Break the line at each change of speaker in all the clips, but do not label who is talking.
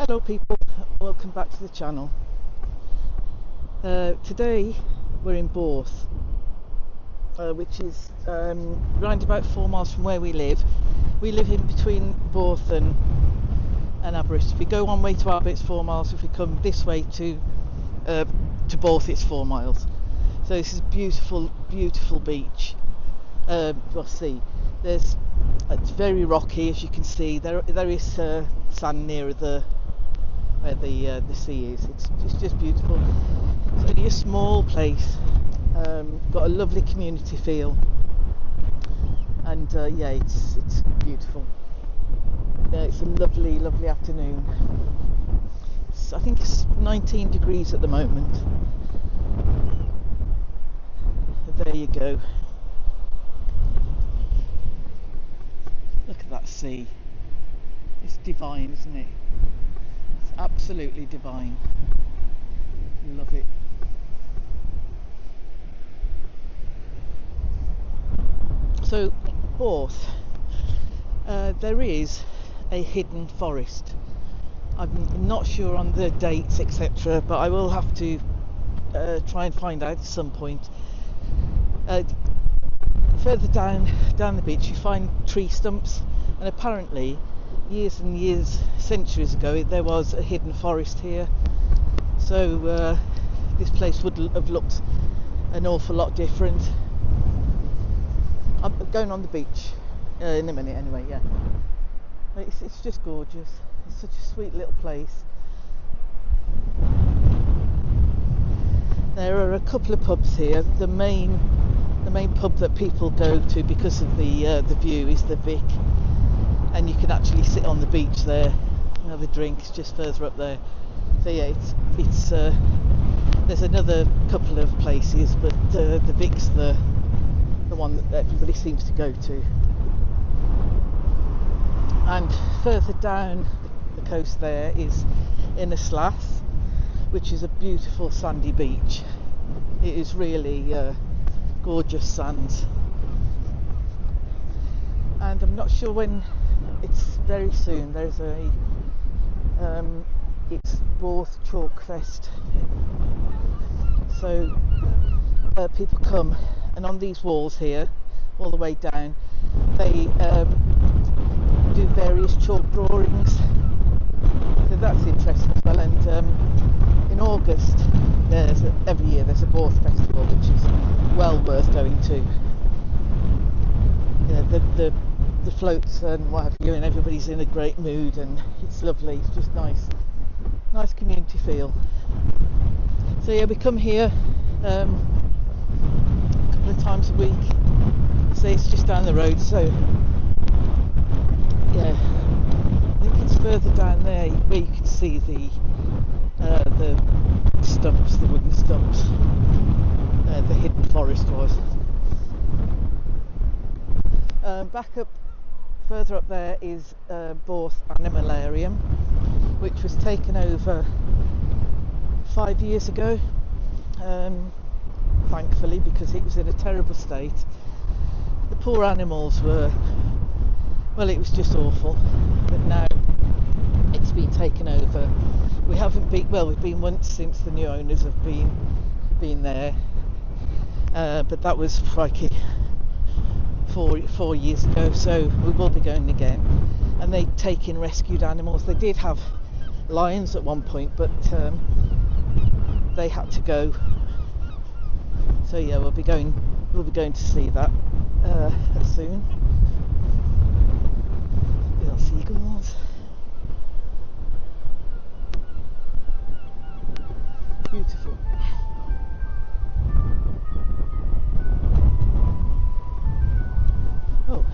Hello people, welcome back to the channel. Today we're in Borth, which is round about 4 miles from where we live. We live in between Borth and Aberystwyth. If we go one way to Aberystwyth it's 4 miles, if we come this way to Borth it's 4 miles. So this is a beautiful, beautiful beach. Sea. It's very rocky, as you can see. There is sand near where the sea is. It's just beautiful. It's only a small place, got a lovely community feel, and it's beautiful. It's a lovely afternoon. I think it's 19 degrees at the moment. There you go. Look at that sea. It's divine, isn't it? It's absolutely divine. Love it. So, Borth, there is a hidden forest. I'm not sure on the dates, etc., but I will have to try and find out at some point. Further down the beach you find tree stumps, and apparently years and years, centuries ago, there was a hidden forest here. So this place would have looked an awful lot different. I'm going on the beach in a minute anyway. Yeah, it's just gorgeous. It's such a sweet little place. There are a couple of pubs here. The main pub that people go to because of the view is the Vic, and you can actually sit on the beach there and have a drink. It's just further up there. So yeah, it's there's another couple of places, but the Vic's the one that everybody seems to go to. And further down the coast there is Innerslath, which is a beautiful sandy beach. It is really gorgeous sands, and I'm not sure when. It's very soon. There's it's Borth Chalk Fest, so people come, and on these walls here all the way down they do various chalk drawings, so that's interesting as well. And in August every year there's a Borth festival, which is well worth going to. You know, the floats and what have you, and everybody's in a great mood, and it's lovely. It's just nice community feel. So yeah, we come here a couple of times a week. So it's just down the road, so yeah, I think it's further down there where you can see the stumps, the wooden stumps, the hidden forest was. Back up, further up there is Borth Animalarium, which was taken over 5 years ago, thankfully, because it was in a terrible state. The poor animals were, well, it was just awful, but now it's been taken over. We haven't been, well, we've been once since the new owners have been there, but that was crikey 4 years ago, so we will be going again. And they take in rescued animals. They did have lions at one point, but they had to go. So yeah, we'll be going to see that soon. Little seagulls. Beautiful. Oh.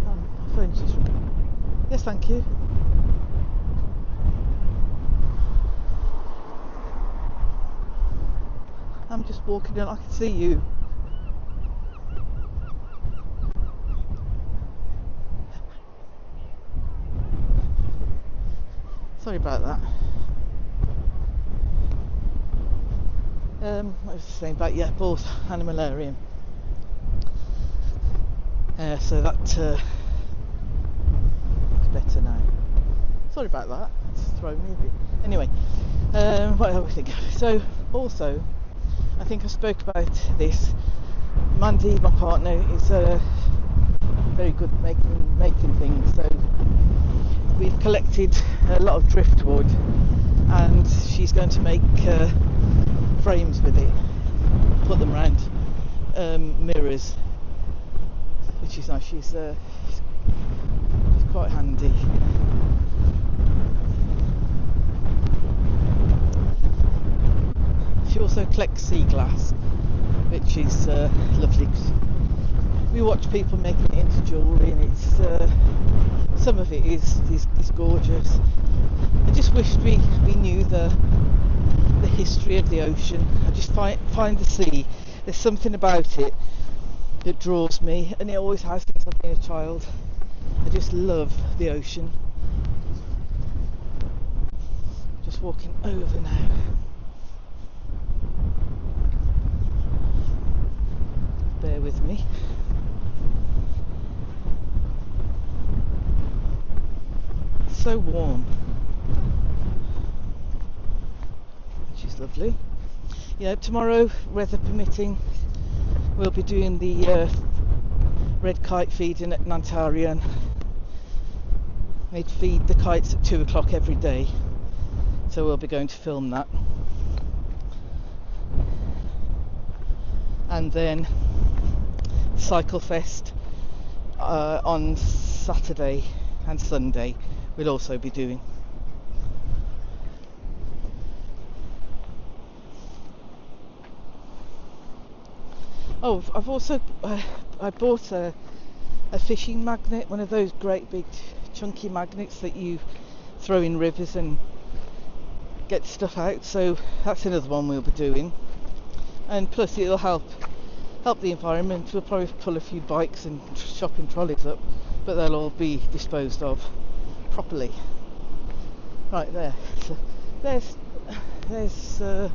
My phone's just ringing. Yes, thank you. I'm just walking in. I can see you. Sorry about that. I was saying about, yeah, Borth Animalarium. So that is better now. Sorry about that, it's thrown me a bit. Anyway, what else we think? So also, I think I spoke about this. Mandy, my partner, is very good making things. So we've collected a lot of driftwood, and she's going to make frames with it, put them around mirrors, which is nice. She's quite handy. She also collects sea glass, which is lovely. We watch people making it into jewellery, and it's some of it is gorgeous. I just wished we knew the history of the ocean. I just find the sea. There's something about it that draws me, and it always has since I've been a child. I just love the ocean. Just walking over now. Bear with me. It's so warm, which is lovely. Yeah, tomorrow, weather permitting, we'll be doing the red kite feeding at Nantarian. They'd feed the kites at 2 o'clock every day, so we'll be going to film that. And then Cycle Fest on Saturday and Sunday we'll also be doing. Oh, I've also I bought a fishing magnet, one of those great big chunky magnets that you throw in rivers and get stuff out, so that's another one we'll be doing. And plus it'll help the environment. We'll probably pull a few bikes and shopping trolleys up, but they'll all be disposed of properly. Right there. So there's no,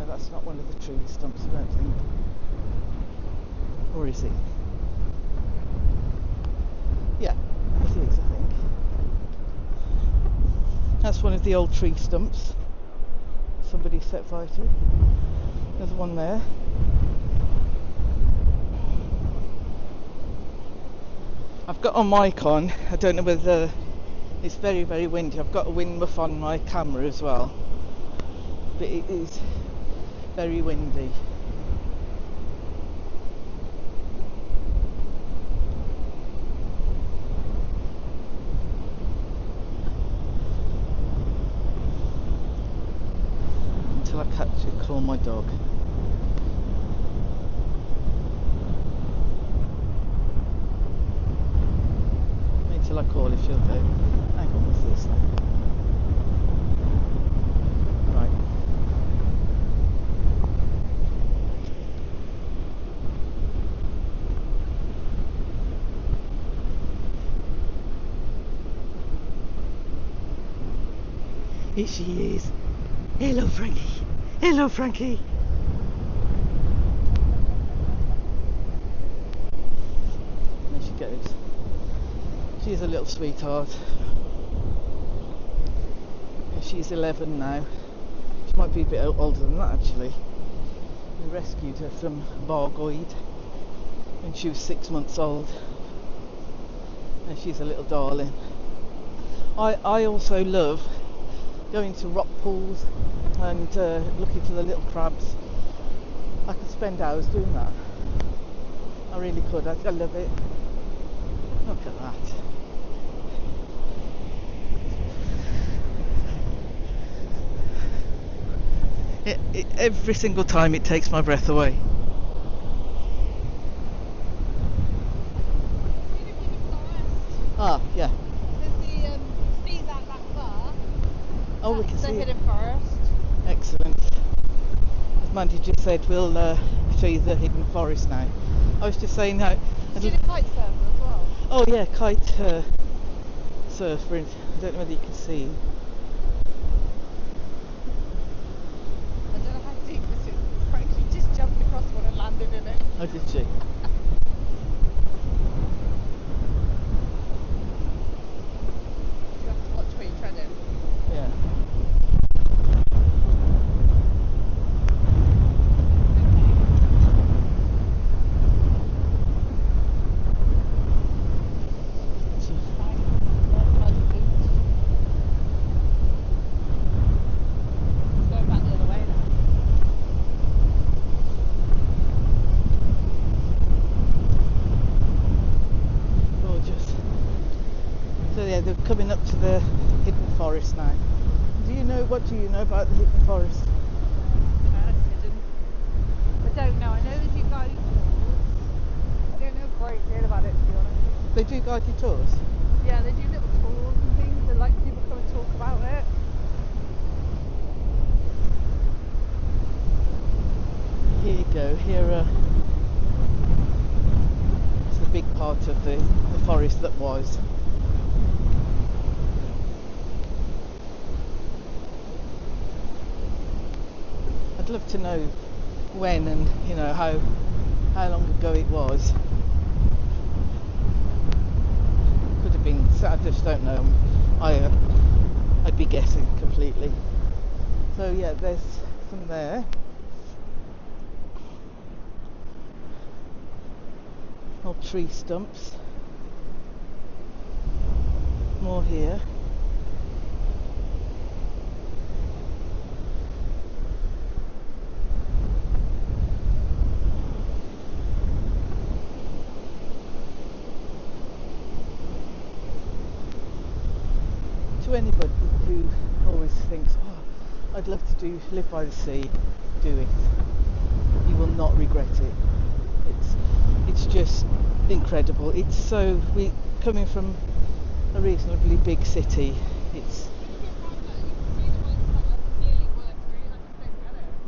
that's not one of the tree stumps, I don't think. Or is it? Yeah, it is, I think. That's one of the old tree stumps somebody set fire to. There's one there. I've got a mic on. I don't know whether it's very, very windy. I've got a wind muff on my camera as well, but it is very windy. Until I catch it, call my dog. Till I call if she'll go. Hang on, what's this now? Right. Here she is. Hello, Frankie. Hello, Frankie. There she goes. She's a little sweetheart. She's 11 now. She might be a bit older than that actually. We rescued her from Bargoid when she was 6 months old. And she's a little darling. I also love going to rock pools and looking for the little crabs. I could spend hours doing that. I really could. I love it. Look at that. Every single time it takes my breath away. Ah, yeah.
There's the trees out that far.
Oh, we can
That's
see
the
it.
hidden forest.
Excellent. As Mandy just said, we'll show you the hidden forest now. I was just saying how.
See the kite surfer as well.
Oh yeah, kite surfer. I don't know whether you can see.
I don't know how deep this is. Frankie just jumped across one and landed in it.
Oh, did she? they're coming up to the hidden forest now. What do you know about the hidden forest?
I don't know. I know they do guided tours. I don't know a great deal about it, to be honest.
They do guided tours.
Yeah, they do little tours and things, and like people come and talk about it.
Here you go. Here it's the big part of the forest that was. I'd love to know when and how long ago it was. Could have been. I just don't know. I'd be guessing completely. So yeah, there's some there. Old tree stumps. More here. To anybody who always thinks, oh, I'd love to live by the sea, do it. You will not regret it. It's just incredible. It's so coming from a reasonably big city. It's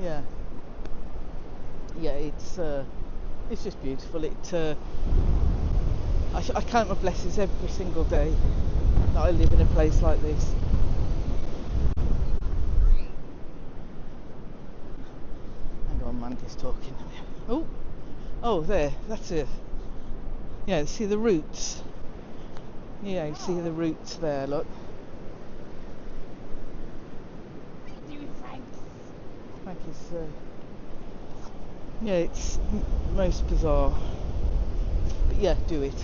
yeah. It's just beautiful. I count my blessings every single day that I live in a place like this. Hang on, Mandy's talking. Oh, there. That's it. Yeah, see the roots. Yeah, you see the roots there. Look. Thank you, sir. Yeah, it's most bizarre. But yeah, do it.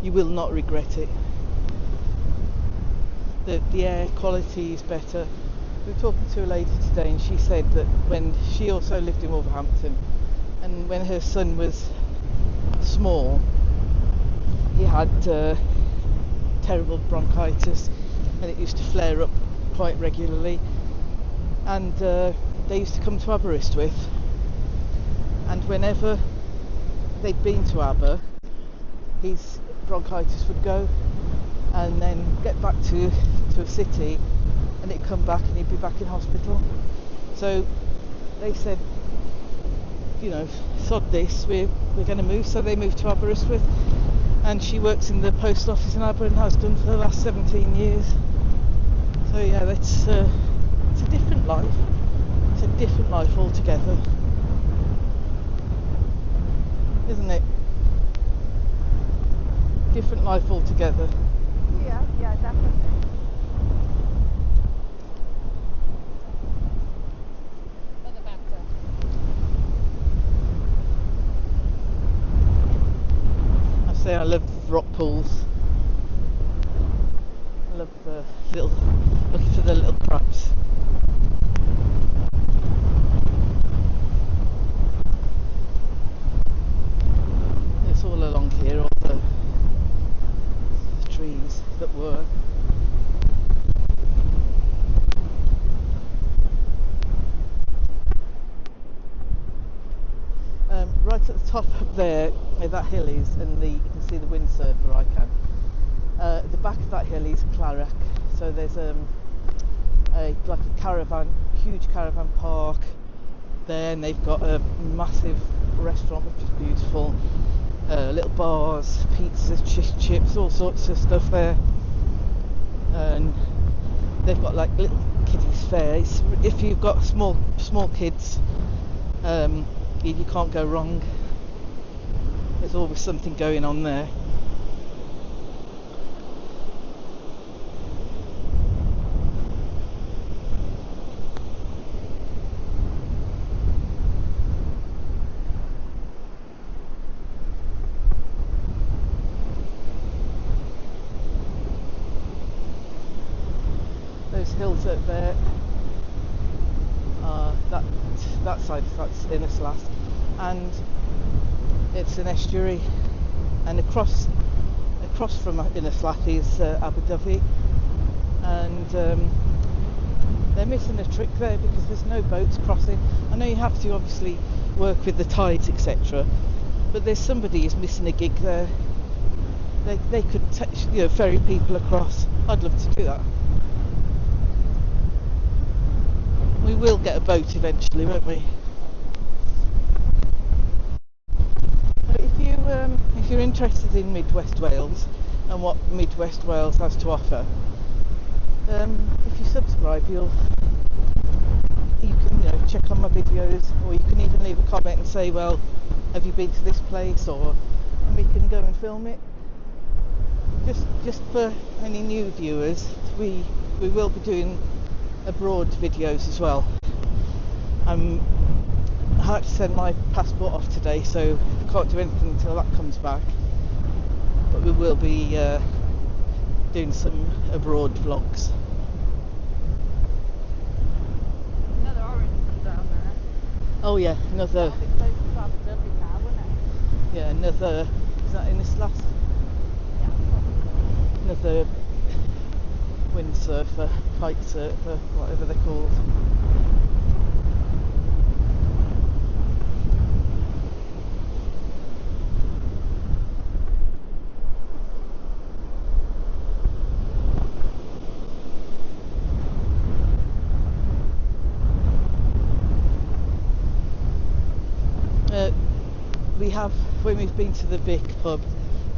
You will not regret it. The air quality is better. We were talking to a lady today and she said that when she also lived in Wolverhampton, and when her son was small, he had terrible bronchitis and it used to flare up quite regularly, and they used to come to Aberystwyth, and whenever they'd been to Aber, his bronchitis would go and then get back to a city and it'd come back and he'd be back in hospital. So they said, sod this, we're going to move. So they moved to Aberystwyth, and she works in the post office in Aber and has done for the last 17 years. So yeah, it's a different life. It's a different life altogether, isn't it? Different life altogether.
Yeah, definitely. For the better.
I say I love rock pools. I love looking for the little crabs. It's all along here, all the trees that were. Right at the top up there where that hill is, and you can see the windsurfer icon. The back of that hill is Clarac, so there's like a huge caravan park there, and they've got a massive restaurant which is beautiful, little bars, pizzas, chips, all sorts of stuff there, and they've got like little kiddies fair. If you've got small kids, you can't go wrong. There's always something going on there. Those hills up there, that side, that's in and it's an estuary, and across across from Innisflath is Abu Dhabi, and they're missing a trick there because there's no boats crossing. I know you have to obviously work with the tides, etc., but there's somebody who's missing a gig there. They could ferry people across. I'd love to do that. We will get a boat eventually, won't we? If you're interested in Mid-West Wales and what Mid-West Wales has to offer, if you subscribe, you can check on my videos, or you can even leave a comment and say, well, have you been to this place, and we can go and film it. Just for any new viewers, we will be doing abroad videos as well. I had to send my passport off today, so I can't do anything until that comes back, but we will be doing some abroad vlogs.
Another orange one down there.
Oh yeah, another.
Big place to have a dirty car, wouldn't it?
Yeah, another. Is that in this last?
Yeah.
Another windsurfer, kite surfer, whatever they're called. When we've been to the Vic pub,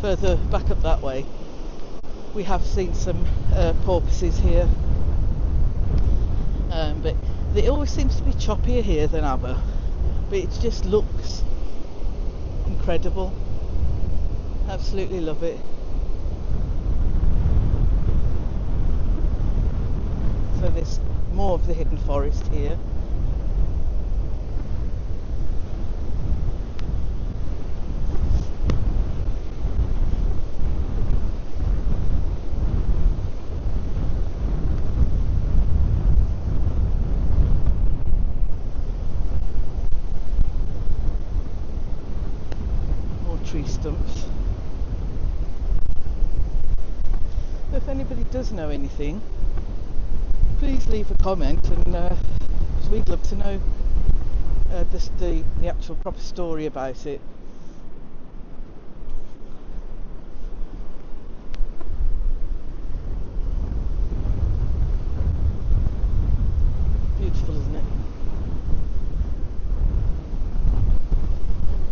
further back up that way, we have seen some porpoises here, but it always seems to be choppier here than Aber, but it just looks incredible. Absolutely love it. So there's more of the hidden forest here. Tree stumps. If anybody does know anything, please leave a comment, and 'cause we'd love to know the actual proper story about it. Beautiful, isn't it?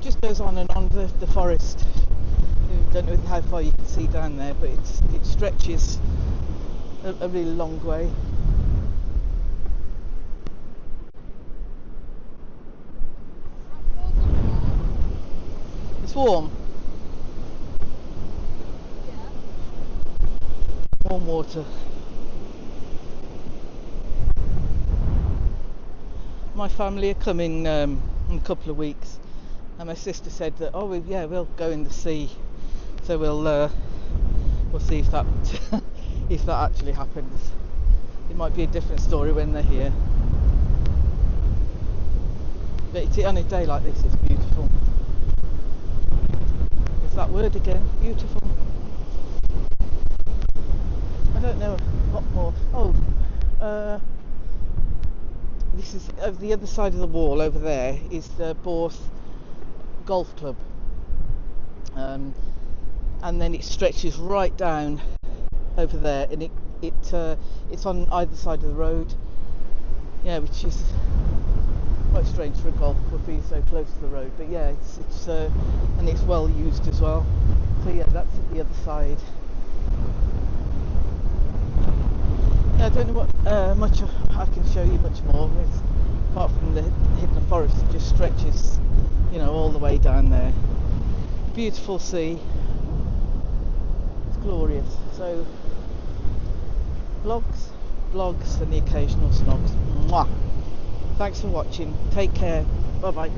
Just goes on and on the forest. I don't know how far you can see down there, but it stretches a really long way. It's warm.
Yeah.
Warm water. My family are coming in a couple of weeks. And my sister said that, we'll go in the sea, so we'll see if that if that actually happens. It might be a different story when they're here, but on a day like this, it's beautiful. It's that word again, beautiful. I don't know what more. This is the other side of the wall. Over there is the Borth golf club, and then it stretches right down over there, and it's on either side of the road, which is quite strange for a golf club being so close to the road, but it's and it's well used as well. So that's at the other side. I don't know what much I can show you much more. Apart from the hidden forest, it just stretches all the way down there. Beautiful sea. It's glorious. So vlogs and the occasional snogs. Mwah. Thanks for watching. Take care. Bye bye.